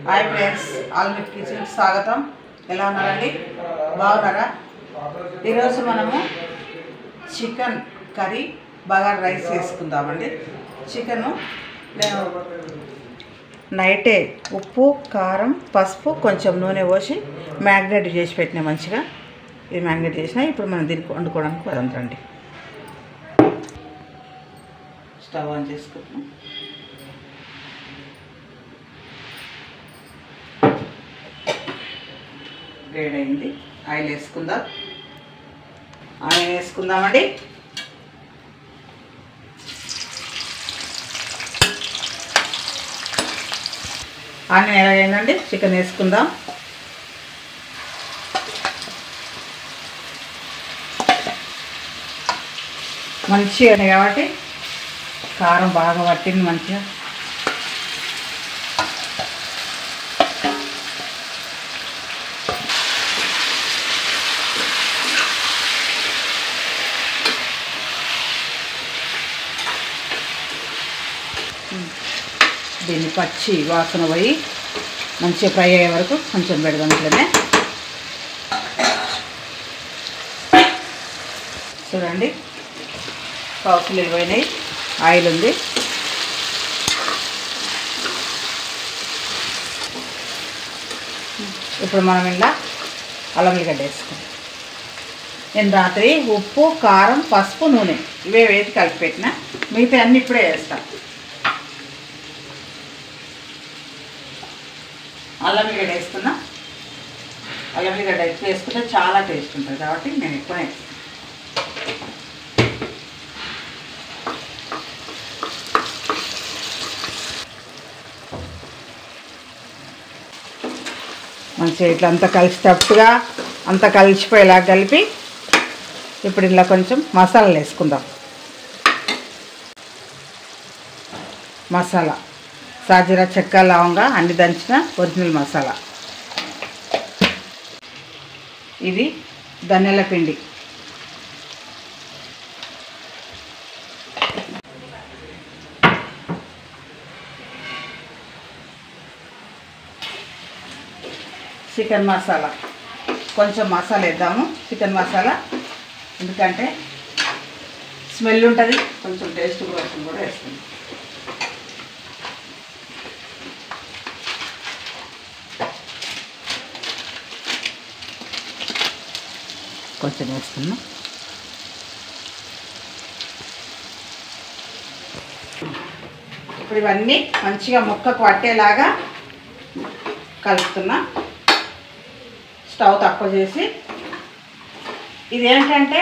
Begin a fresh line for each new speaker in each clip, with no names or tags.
Hi friends, ఆల్మిట్ కిచెన్కి స్వాగతం. ఎలా ఉన్నారండి? బాగున్నారా? ఈరోజు మనము చికెన్ కర్రీ బగారా రైస్ చేసుకుందామండి. చికెను నేను నైటే ఉప్పు, కారం, పసుపు, కొంచెం నూనె పోసి మ్యాగ్నేట్ చేసి పెట్టినా మంచిగా. ఇది మ్యాగ్నేట్ చేసినా. ఇప్పుడు మనం దీనికి వండుకోవడానికి వదండి. స్టవ్ ఆన్ చేసుకుంటున్నాం. వేడైంది. ఆయిల్ వేసుకుందాం. ఆయిల్ వేసుకుందామండి. ఆయిల్ ఎలాగైందండి, చికెన్ వేసుకుందాం. మంచిగా కాబట్టి కారం బాగా పట్టింది మంచిగా. దీన్ని పచ్చి వాసన పోయి మంచిగా ఫ్రై అయ్యే వరకు కొంచెం పెడదాం. ఇట్లనే చూడండి, పావుకిలు పోయినాయి. ఆయిల్ ఉంది. ఇప్పుడు మనం ఇలా అల్లం వెల్లిగడ్డ వేసుకుంటాం. నేను రాత్రి ఉప్పు, కారం, పసుపు, నూనె ఇవే వేసి కలిపి పెట్టిన. మిగతా అన్నీ ఇప్పుడే వేస్తాను. అల్లం వెల్లిగడ్డ వేస్తున్నా. అల్లం వెల్లిగడ్డ ఎక్కువ వేసుకుంటే చాలా టేస్ట్ ఉంటుంది కాబట్టి నేను ఎక్కువ వేస్తాను. మంచిగా ఇట్లా అంతా కలిసేటట్టుగా అంతా కలిసిపోయేలా కలిపి ఇప్పుడు ఇలా కొంచెం మసాలాలు వేసుకుందాం. మసాలా సాజీరా, చెక్క, లవంగా అన్ని దంచిన ఒరిజినల్ మసాలా. ఇది ధనియాల పిండి. చికెన్ మసాలా కొంచెం మసాలా వేద్దాము. చికెన్ మసాలా ఎందుకంటే స్మెల్ ఉంటుంది, కొంచెం టేస్ట్ కోసం కూడా వేస్తుంది. కొంచెం వేస్తున్నా. ఇప్పుడు ఇవన్నీ మంచిగా ముక్కకు పట్టేలాగా కలుపుతున్నా. స్టవ్ తక్కువ చేసి ఇదేంటంటే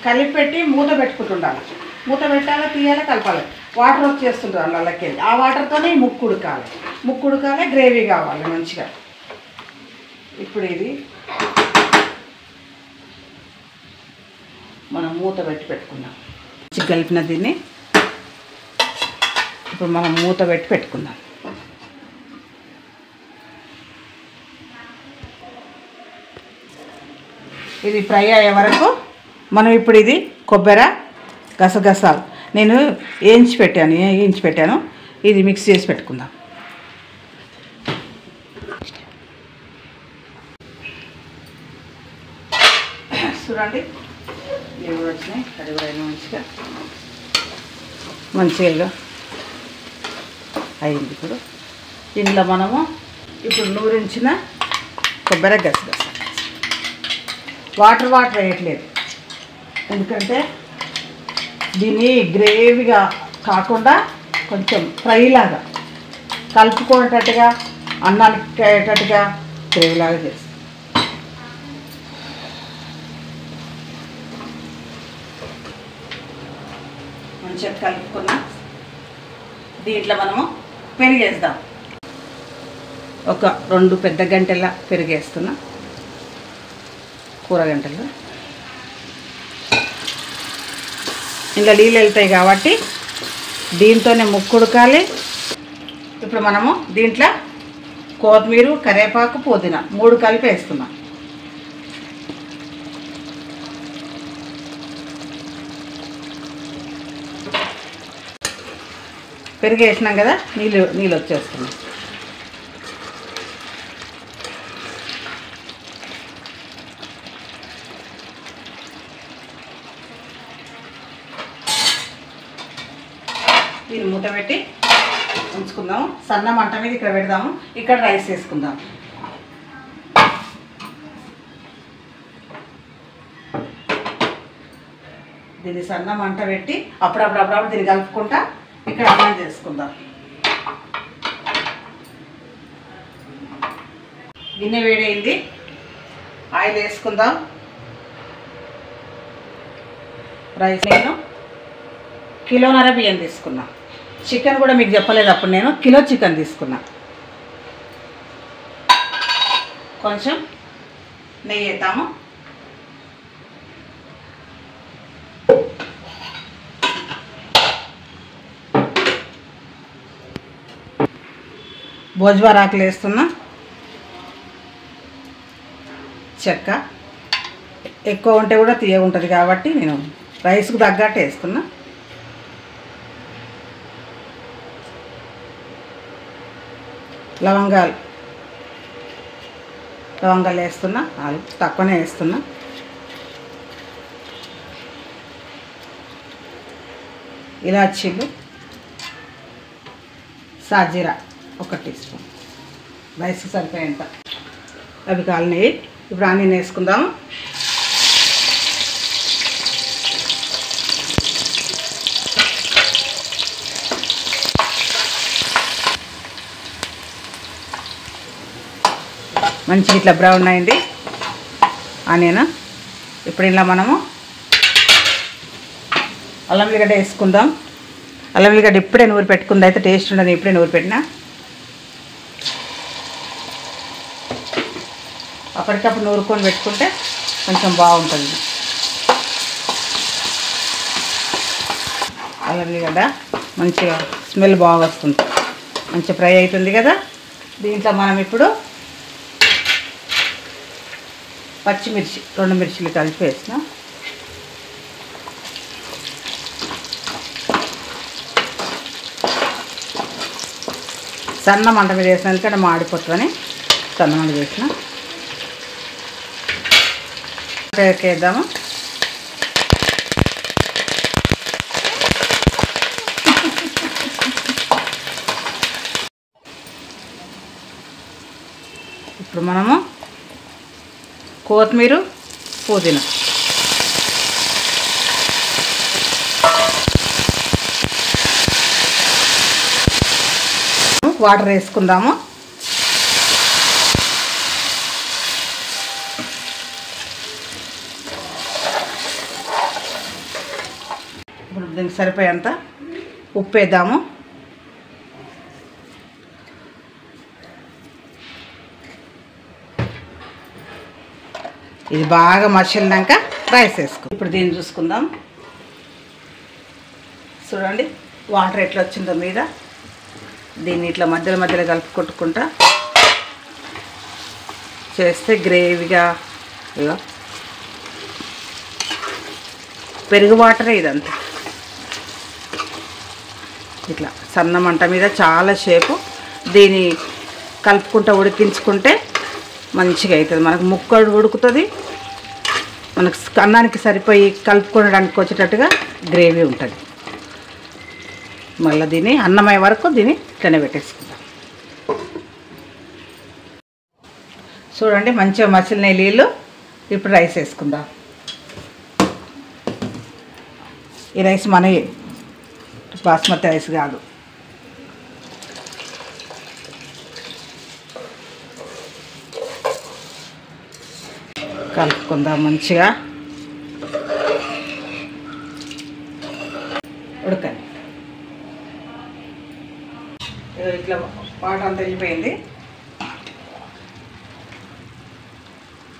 కలిపి పెట్టి మూత పెట్టుకుంటుండాలి. మూత పెట్టాలి, తీయాలి, కలపాలి. వాటర్ వచ్చేస్తుంటారు వాళ్ళకి. ఆ వాటర్తోనే ముక్కు ఉడకాలి. ముక్కు ఉడకాలి, గ్రేవీ కావాలి మంచిగా. ఇప్పుడు ఇది మనం మూత పెట్టుకుందాం. మంచిగా కలిపిన దీన్ని ఇప్పుడు మనం మూత పెట్టుకుందాం. ఇది ఫ్రై అయ్యే వరకు మనం ఇప్పుడు ఇది కొబ్బరి, గసగసాలు నేను వేయించి పెట్టాను. ఇది మిక్స్ చేసి పెట్టుకుందాం. చూడండి, ఇవి కూడా వచ్చినాయి. అది కూడా మంచిగా అయింది. ఇప్పుడు ఇందులో మనము ఇప్పుడు నూరించిన కొబ్బరి, గసగసాలు వాటర్ వేయట్లేదు. ఎందుకంటే దీన్ని గ్రేవీగా కాకుండా కొంచెం ఫ్రైలాగా కలుపుకునేటట్టుగా, అన్నానికి అయ్యేటట్టుగా గ్రేవీలాగా చేస్తాం. మంచిగా కలుపుకున్న దీంట్లో మనము పెరిగేద్దాం. ఒక 2 పెద్ద గంటల పెరిగేస్తున్నా. కూర గంటలు ఇంకా నీళ్ళు వెళ్తాయి కాబట్టి దీంతోనే ముక్కుడుకాలి. ఇప్పుడు మనము దీంట్లో కొత్తిమీర, కరివేపాకు, పుదీనా 3 కలిపి వేస్తున్నాం. పెరుగు వేసినాం కదా, నీళ్ళు వచ్చేస్తున్నాయి. మూత పెట్టి ఉంచుకుందాము. సన్న మంట మీద ఇక్కడ పెడదాము. ఇక్కడ రైస్ వేసుకుందాం. దీన్ని సన్న మంట పెట్టి అప్పుడప్పుడు దీన్ని కలుపుకుంటా ఇక్కడ అన్నం చేసుకుందాం. గిన్నె వేడైంది. ఆయిల్ వేసుకుందాం. రైస్ నేను 1.5 కిలో బియ్యం తీసుకున్నా. చికెన్ కూడా మీకు చెప్పలేదు అప్పుడు, నేను 1 కిలో చికెన్ తీసుకున్నా. కొంచెం నెయ్యి వేద్దాము. భోజ్వార్ ఆకులు వేస్తున్నా. చెక్క ఎక్కువ ఉంటే కూడా తీయగా ఉంటుంది కాబట్టి నేను రైస్కు తగ్గట్టు వేస్తున్నా. లవంగాలు వేస్తున్నా. తక్కువనే వేస్తున్నా. ఇలాచీలు, సాజీరా 1 టీ స్పూన్, రైస్కి సరిపోయేంత. అవి కాలినాయి. ఇప్పుడు ఆనియన్ వేసుకుందాం. మంచిగా ఇట్లా బ్రౌన్ అయింది ఆనియన్. ఇప్పుడు ఇలా మనము అల్లం వెల్లిగడ్డ వేసుకుందాం. అల్లం వెల్లిగడ్డ ఇప్పుడే నూరి పెట్టుకుంది, అయితే టేస్ట్ ఉండదు. ఇప్పుడే నూరి పెట్టినా. అప్పటికప్పుడు నూరుకొని పెట్టుకుంటే కొంచెం బాగుంటుంది. అల్లం వెల్లిగడ్డ మంచిగా స్మెల్ బాగా వస్తుంది. మంచిగా ఫ్రై అవుతుంది కదా. దీంట్లో మనం ఇప్పుడు పచ్చిమిర్చి 2 మిర్చిలు కలిపి వేసిన. సన్న మంట మీద వేసిన, ఎందుకంటే మాడిపోతుందని సన్న మంట వేసిన. వేద్దాము. ఇప్పుడు మనము కొత్తిమీర, పుదీనా వాటర్ వేసుకుందాము. ఇప్పుడు దీనికి సరిపోయేంత ఉప్పు వేద్దాము. ఇది బాగా మసిలినాక రైస్ వేసుకో. ఇప్పుడు దీన్ని చూసుకుందాం. చూడండి వాటర్ ఎట్లా వచ్చిందో మీద. దీన్ని ఇట్లా మధ్యలో కలుపుకొట్టుకుంటా చేస్తే గ్రేవీగా, ఇక పెరుగు వాటరే ఇదంతా. ఇట్లా సన్న మంట మీద చాలాసేపు దీన్ని కలుపుకుంటూ ఉడికించుకుంటే మంచిగా అవుతుంది. మనకు ముక్క ఉడుకుతుంది. మనకు అన్నానికి సరిపోయి కలుపుకోవడానికి వచ్చేటట్టుగా గ్రేవీ ఉంటుంది. మళ్ళీ దీన్ని అన్నమయ్యే వరకు దీన్ని ఇట్లనే పెట్టేసుకుందాం. చూడండి మంచిగా మసిలిన నీళ్ళు. ఇప్పుడు రైస్ వేసుకుందాం. ఈ రైస్ మనవి, బాస్మతి రైస్ కాదు. కలుపుకుందాం మంచిగా. ఉడకండి. ఇట్లా వాటర్ అంతా వెళ్ళిపోయింది.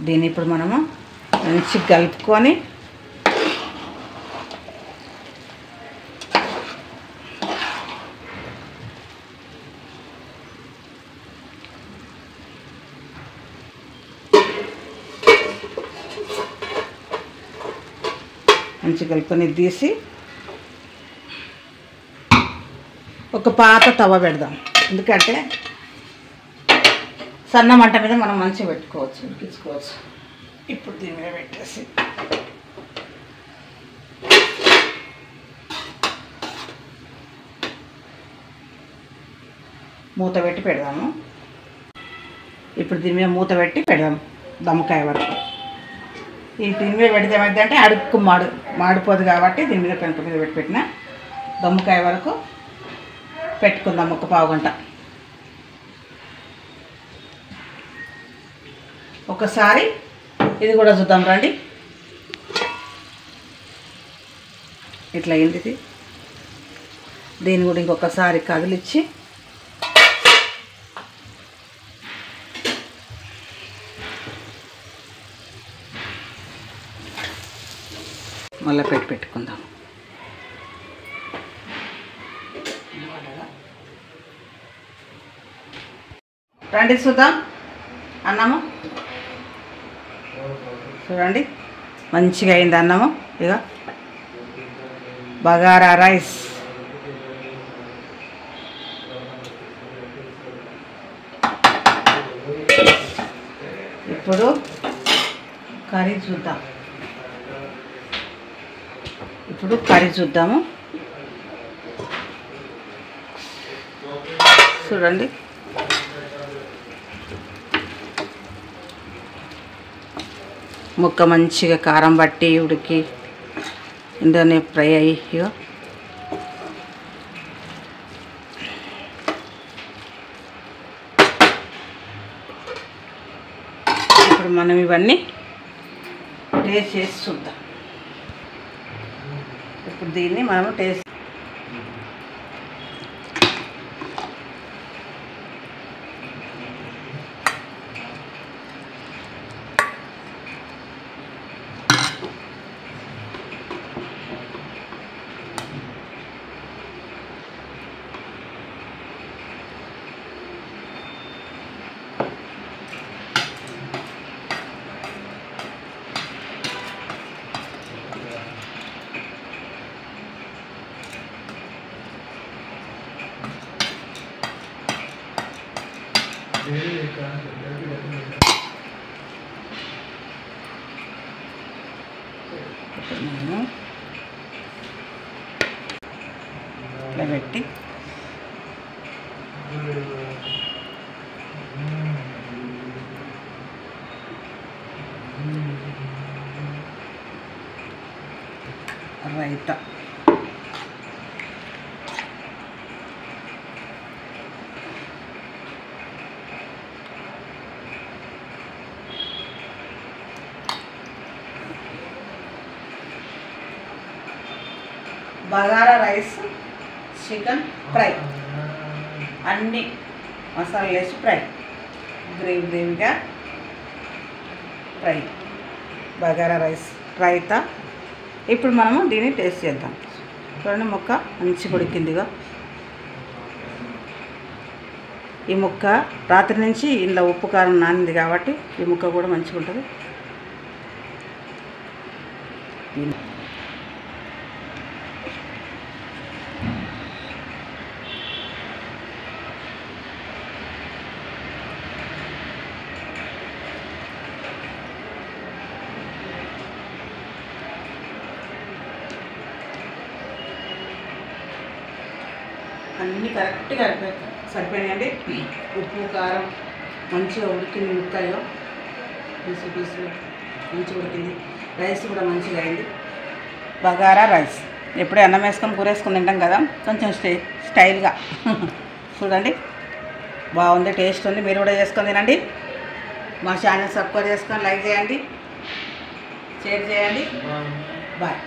దీన్ని ఇప్పుడు మనము మంచిగా కలుపుకొని మంచిగా కలుపుకొని తీసి ఒక పాత తవ పెడదాం. ఎందుకంటే సన్న మంట మీద మనం మంచిగా పెట్టుకోవచ్చు, ఉడికించుకోవచ్చు. ఇప్పుడు దీని మీద పెట్టేసి మూత పెట్టి పెడదాము. ఇప్పుడు దీని మీద మూత పెట్టి పెడదాం దమ్మకాయ వరకు. ఈ దీని మీద పెడితే ఏమైందంటే అడుక్కు మాడిపోదు కాబట్టి దీని మీద పెంక మీద పెట్టిన దమ్మకాయ వరకు పెట్టుకుందాం ఒక పావు గంట. ఒకసారి ఇది కూడా చూద్దాం రండి. ఇట్లా అయింది ఇది. దీన్ని కూడా ఇంకొకసారి కదిలిచ్చి మళ్ళీ పెట్టుకుందాం. రండి చూద్దాం అన్నము. చూడండి మంచిగా అయింది అన్నము. ఇక బగారా రైస్. ఇప్పుడు కర్రీ చూద్దాం. చూడండి ముక్క మంచిగా కారం పట్టి ఉడికి ఇందులోనే ఫ్రై అయ్యి ఇప్పుడు మనం ఇవన్నీ టేస్ట్ చేసి చూద్దాం. ఇప్పుడు దీన్ని మనం టేస్ట్ ఇట్లా పెట్టి raita bagara rice, chicken fry, అన్నీ మసాలా వేసి ఫ్రై, గ్రేవీగా ఫ్రై, బగారా రైస్, రైతా. ఇప్పుడు మనము దీన్ని టేస్ట్ చేద్దాం. చూడండి ముక్క మంచిగా ఉడికిందిగా. ఈ ముక్క రాత్రి నుంచి ఇంట్లో ఉప్పు కారం నానింది కాబట్టి ఈ ముక్క కూడా మంచిగా ఉంటుంది. అన్నీ కరెక్ట్గా సరిపోయాయండి. ఉప్పు కారం మంచిగా ఉడికింది. ముక్కల్లో పీసు మంచిగా ఉడికింది. రైస్ కూడా మంచిగా అయింది. బగారా రైస్ ఎప్పుడే అన్నం వేసుకొని కూర వేసుకొని తింటాం కదా, కొంచెం స్టైల్గా చూడండి బాగుంది, టేస్ట్ ఉంది. మీరు కూడా చేసుకొని తినండి. మా ఛానల్ సబ్స్క్రైబ్ చేసుకొని లైక్ చేయండి, షేర్ చేయండి. బాయ్.